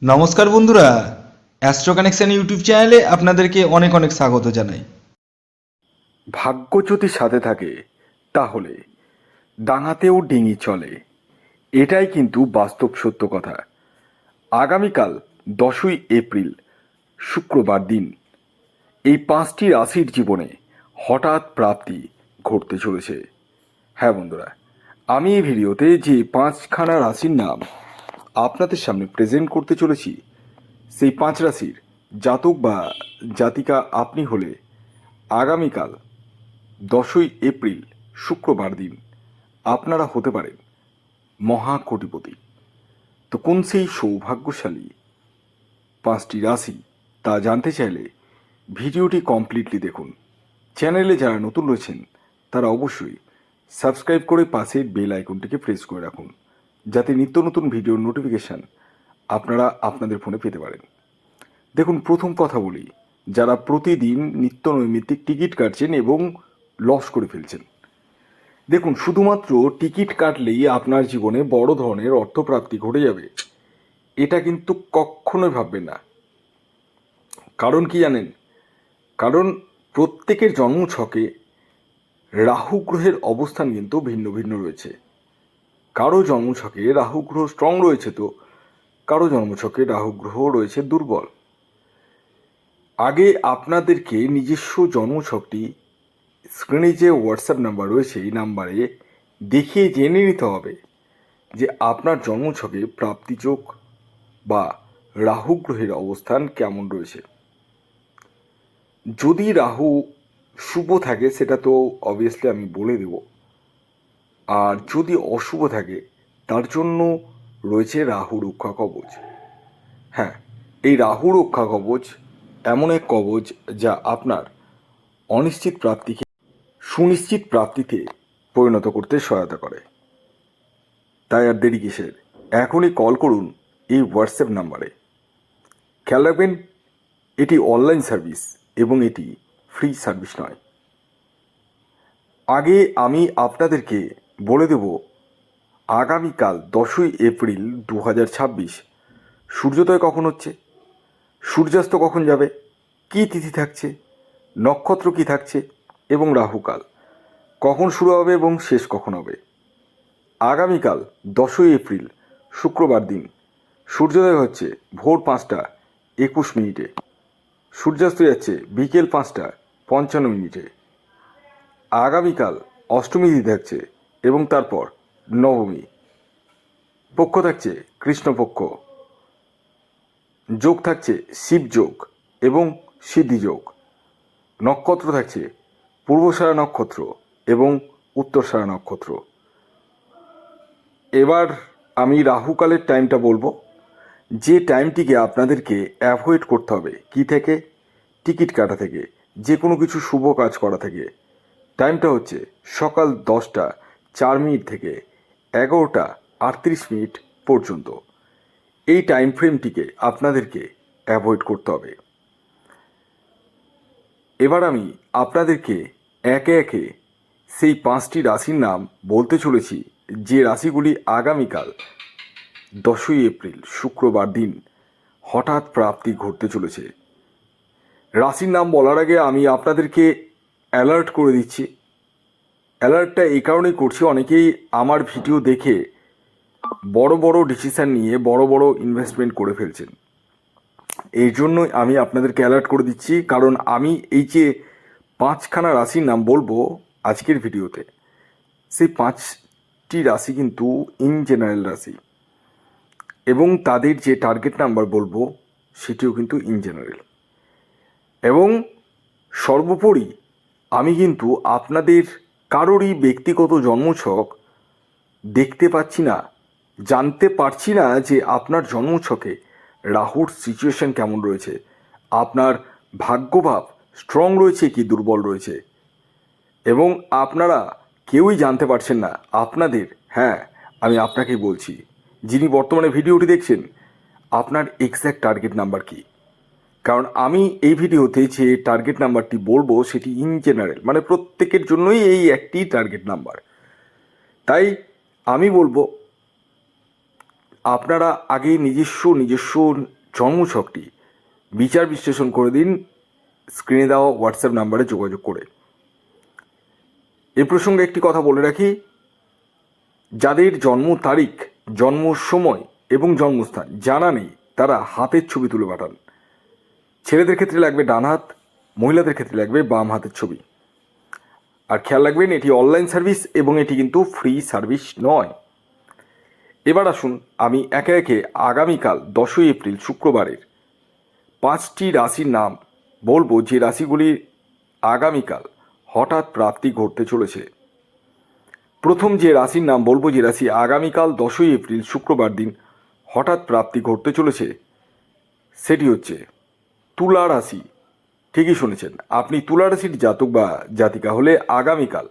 নমস্কার বন্ধুরা, astro connection YouTube চ্যানেলে আপনাদেরকে অনেক অনেক স্বাগত জানাই। ভাগ্য যদি সাথে থাকে তাহলে ডাঙাতেও ডিঙি চলে, এটাই কিন্তু বাস্তব সত্য কথা। আগামীকাল 10ই এপ্রিল শুক্রবার দিন এই 5টি রাশির জীবনে হঠাৎ প্রাপ্তি ঘটতে চলেছে। হ্যাঁ বন্ধুরা, আমি এই ভিডিওতে যে 5খানা রাশির নাম আপনাদের সামনে প্রেজেন্ট করতে চলেছি, সেই 5 রাশির জাতক বা জাতিকা আপনি হলে আগামীকাল 10ই এপ্রিল শুক্রবার দিন আপনারা হতে পারেন মহাকোটিপতি। তো কোন সেই সৌভাগ্যশালী 5টি রাশি তা জানতে চাইলে ভিডিওটি কমপ্লিটলি দেখুন। চ্যানেলে যারা নতুন রয়েছেন তারা অবশ্যই সাবস্ক্রাইব করে পাশের বেল আইকনটিকে প্রেস করে রাখুন, যাতে নিত্য নতুন ভিডিওর নোটিফিকেশান আপনারা আপনাদের ফোনে পেতে পারেন। দেখুন, প্রথম কথা বলি, যারা প্রতিদিন নিত্য নৈমিত্তিক টিকিট কাটছেন এবং লস করে ফেলছেন। দেখুন, শুধুমাত্র টিকিট কাটলেই আপনার জীবনে বড় ধরনের অর্থপ্রাপ্তি ঘটে যাবে, এটা কিন্তু কখনোই ভাববেন না। কারণ কি জানেন? কারণ প্রত্যেকের জন্মছকে রাহু গ্রহের অবস্থান কিন্তু ভিন্ন ভিন্ন রয়েছে। কারো জন্মছকে রাহু গ্রহ স্ট্রং রয়েছে, তো কারো জন্মছকে রাহু গ্রহ রয়েছে দুর্বল। আগে আপনাদেরকে নিজস্ব জন্মছকটি স্ক্রিনে যে হোয়াটসঅ্যাপ নাম্বার রয়েছে এই নাম্বারে দেখিয়ে জেনে নিতে হবে যে আপনার জন্মছকে প্রাপ্তিযোগ বা রাহু গ্রহের অবস্থান কেমন রয়েছে। যদি রাহু শুভ থাকে সেটা তো অবভিয়াসলি আমি বলে দেব, আর যদি অশুভ থাকে তার জন্য রয়েছে রাহু রক্ষা কবচ। হ্যাঁ, এই রাহু রক্ষা কবচ এমন এক কবচ যা আপনার অনিশ্চিত প্রাপ্তিকে সুনিশ্চিত প্রাপ্তিতে পরিণত করতে সহায়তা করে। তাই আর দেরি কিসের, এখনই কল করুন এই হোয়াটসঅ্যাপ নাম্বারে। খেয়াল রাখবেন, এটি অনলাইন সার্ভিস এবং এটি ফ্রি সার্ভিস নয়। আগে আমি আপনাদেরকে বলে দেব আগামীকাল 10ই এপ্রিল 2026 সূর্যোদয় কখন হচ্ছে, সূর্যাস্ত কখন যাবে, কী তিথি থাকছে, নক্ষত্র কী থাকছে এবং রাহুকাল কখন শুরু হবে এবং শেষ কখন হবে। আগামীকাল 10ই এপ্রিল শুক্রবার দিন সূর্যোদয় হচ্ছে ভোর 5টা 21 মিনিটে, সূর্যাস্ত যাচ্ছে বিকেল 5টা 55 মিনিটে। আগামীকাল অষ্টমী তিথি থাকছে এবং তারপর নবমী। পক্ষ থাকছে কৃষ্ণপক্ষ, যোগ থাকছে শিবযোগ এবং সিদ্ধিযোগ। নক্ষত্র থাকছে পূর্বসারা নক্ষত্র এবং উত্তরসারা নক্ষত্র। এবার আমি রাহুকালের টাইমটা বলবো, যে টাইমটিকে আপনাদেরকে অ্যাভয়েড করতে হবে। কি থেকে? টিকিট কাটা থেকে, যে কোনো কিছু শুভ কাজ করা থেকে। টাইমটা হচ্ছে সকাল 10টা 4 মিনিট থেকে 11টা 38 মিনিট পর্যন্ত। এই টাইম ফ্রেমটিকে আপনাদেরকে অ্যাভয়েড করতে হবে। এবার আমি আপনাদেরকে একে একে সেই 5টি রাশির নাম বলতে চলেছি, যে রাশিগুলি আগামীকাল 10ই এপ্রিল শুক্রবার দিন হঠাৎ প্রাপ্তি ঘটতে চলেছে। রাশির নাম বলার আগে আমি আপনাদেরকে অ্যালার্ট করে দিচ্ছি। অ্যালার্টটা এই কারণেই করছি, অনেকেই আমার ভিডিও দেখে বড় বড় ডিসিশান নিয়ে বড় বড় ইনভেস্টমেন্ট করে ফেলছেন। এই জন্যই আমি আপনাদেরকে অ্যালার্ট করে দিচ্ছি, কারণ আমি এই যে 5খানা রাশির নাম বলবো আজকের ভিডিওতে, সেই 5টি রাশি কিন্তু ইন জেনারেল রাশি এবং তাদের যে টার্গেট নাম্বার বলবো সেটিও কিন্তু ইন জেনারেল। এবং সর্বোপরি আমি কিন্তু আপনাদের কারোরই ব্যক্তিগত জন্মছক দেখতে পাচ্ছি না, জানতে পারছি না যে আপনার জন্মছকে রাহুর সিচুয়েশন কেমন রয়েছে, আপনার ভাগ্যভাব স্ট্রং রয়েছে কি দুর্বল রয়েছে, এবং আপনারা কেউই জানতে পারছেন না আপনাদের, হ্যাঁ আমি আপনাকেই বলছি, যিনি বর্তমানে ভিডিওটি দেখছেন, আপনার এক্স্যাক্ট টার্গেট নাম্বার কি। কারণ আমি এই ভিডিওতে যে টার্গেট নাম্বারটি বলবো সেটি ইন জেনারেল, মানে প্রত্যেকের জন্যই এই একটি টার্গেট নাম্বার। তাই আমি বলবো আপনারা আগে নিজস্ব জন্মছকটি বিচার বিশ্লেষণ করে দিন স্ক্রিনে দেওয়া হোয়াটসঅ্যাপ নাম্বারে যোগাযোগ করে। এ প্রসঙ্গে একটি কথা বলে রাখি, যাদের জন্ম তারিখ, জন্ম সময় এবং জন্মস্থান জানা নেই তারা হাতের ছবি তুলে পাঠান। ছেলেদের ক্ষেত্রে লাগবে ডান হাত, মহিলাদের ক্ষেত্রে লাগবে বাম হাতের ছবি। আর খেয়াল রাখবেন এটি অনলাইন সার্ভিস এবং এটি কিন্তু ফ্রি সার্ভিস নয়। এবার আসুন আমি একে একে আগামীকাল 10ই এপ্রিল শুক্রবারের 5টি রাশির নাম বলবো যে রাশিগুলির আগামীকাল হঠাৎ প্রাপ্তি ঘটতে চলেছে। প্রথম যে রাশির নাম বলবো, যে রাশি আগামীকাল 10ই এপ্রিল শুক্রবার দিন হঠাৎ প্রাপ্তি ঘটতে চলেছে, সেটি হচ্ছে তুলা রাশি। ঠিকই শুনেছেন, আপনি তুলা রাশির জাতক বা জাতিকা হলে আগামীকাল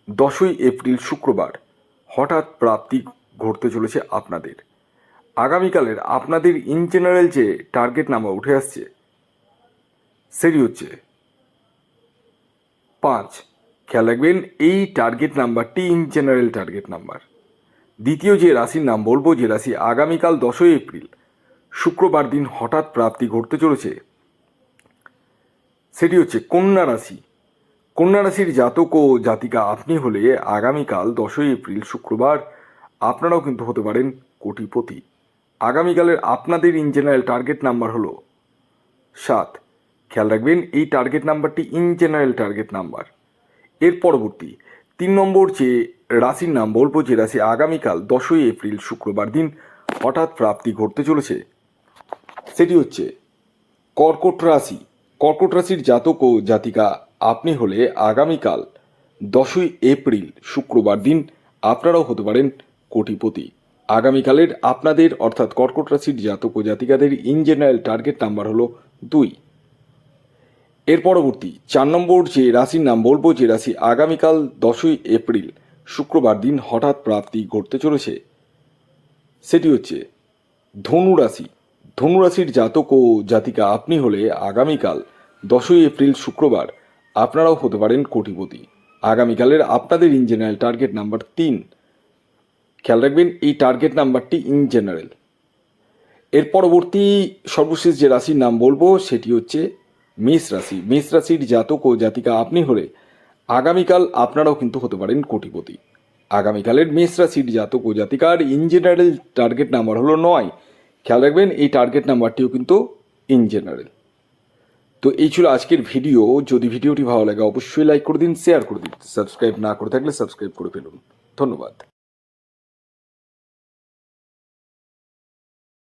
10ই এপ্রিল শুক্রবার হঠাৎ প্রাপ্তি ঘটতে চলেছে আপনাদের। আগামীকালের আপনাদের ইন জেনারেল যে টার্গেট নাম্বার উঠে আসছে সেটি হচ্ছে 5। খেয়াল রাখবেন এই টার্গেট নাম্বারটি ইন জেনারেল টার্গেট নাম্বার। দ্বিতীয় যে রাশির নাম বলবো, যে রাশি আগামীকাল 10ই এপ্রিল শুক্রবার দিন হঠাৎ প্রাপ্তি ঘটতে চলেছে, সেটি হচ্ছে কন্যা রাশি। কন্যা রাশির জাতক ও জাতিকা আপনি হলে আগামীকাল 10ই এপ্রিল শুক্রবার আপনারাও কিন্তু হতে পারেন কোটিপতি। আগামীকালের আপনাদের ইন জেনারেল টার্গেট নাম্বার হলো 7। খেয়াল রাখবেন এই টার্গেট নাম্বারটি ইন জেনারেল টার্গেট নাম্বার। এর পরবর্তী 3 নম্বর যে রাশির নাম বলবো, যে রাশি আগামীকাল 10ই এপ্রিল শুক্রবার দিন হঠাৎ প্রাপ্তি ঘটতে চলেছে, সেটি হচ্ছে কর্কট রাশি। কর্কট রাশির জাতক ও জাতিকা আপনি হলে আগামীকাল 10ই এপ্রিল শুক্রবার দিন আপনারাও হতে পারেন কোটিপতি। আগামীকালের আপনাদের অর্থাৎ কর্কট রাশির জাতক ও জাতিকাদের ইন জেনারেল টার্গেট নাম্বার হলো 2। এর পরবর্তী 4 নম্বর যে রাশির নাম বলবো, যে রাশি আগামীকাল 10ই এপ্রিল শুক্রবার দিন হঠাৎ প্রাপ্তি ঘটতে চলেছে, সেটি হচ্ছে ধনু রাশি। ধনু রাশির জাতক ও জাতিকা আপনি হলে আগামীকাল 10ই এপ্রিল শুক্রবার আপনারাও হতে পারেন কোটিপতি। আগামীকালের আপনাদের ইন জেনারেল টার্গেট নাম্বার 3। খেয়াল রাখবেন এই টার্গেট নাম্বারটি ইন জেনারেল। এর পরবর্তী সর্বশেষ যে রাশির নাম বলবো সেটি হচ্ছে মেষ রাশি। মেষ রাশির জাতক ও জাতিকা আপনি হলে আগামীকাল আপনারাও কিন্তু হতে পারেন কোটিপতি। আগামীকালের মেষ রাশির জাতক ও জাতিকার ইন জেনারেল টার্গেট নাম্বার হলো 9। খেয়াল রাখবেন এই টার্গেট নাম্বারটিও কিন্তু ইন জেনারেল। তো এই ছিল আজকের ভিডিও। যদি ভিডিওটি ভালো লাগে অবশ্যই লাইক করে দিন, শেয়ার করে দিন, সাবস্ক্রাইব না করে থাকলে সাবস্ক্রাইব করে ফেলুন। ধন্যবাদ।